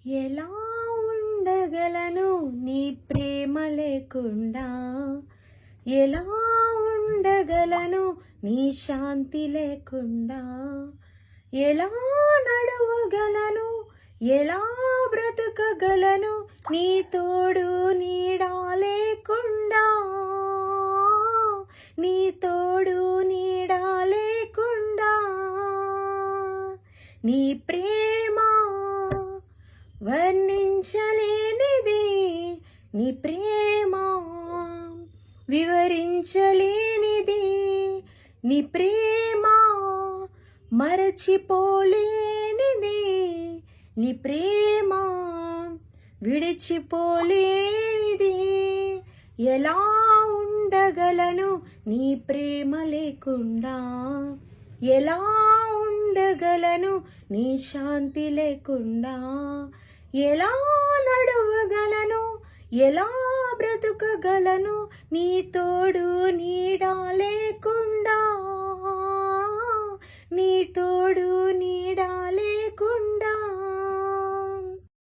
ఎలా ఉండగలను నీ ప్రేమ లేకుండా, ఎలా ఉండగలను నీ శాంతి లేకుండా, ఎలా నడవగలను, ఎలా బ్రతకగలను నీ తోడు నీడా లేకుండా, నీ తోడు నీడా లేకుండా. నీ ప్రేమ వర్ణించలేనిది, నీ ప్రేమ వివరించలేనిది, నీ ప్రేమ మరచిపోలేనిది, నీ ప్రేమ విడిచిపోలేనిది. ఎలా ఉండగలను నీ ప్రేమ లేకుండా, ఎలా ఉండగలను నీ శాంతి లేకుండా, ఎలా నడవగలను, ఎలా బ్రతుకగలను నీ తోడు నీడా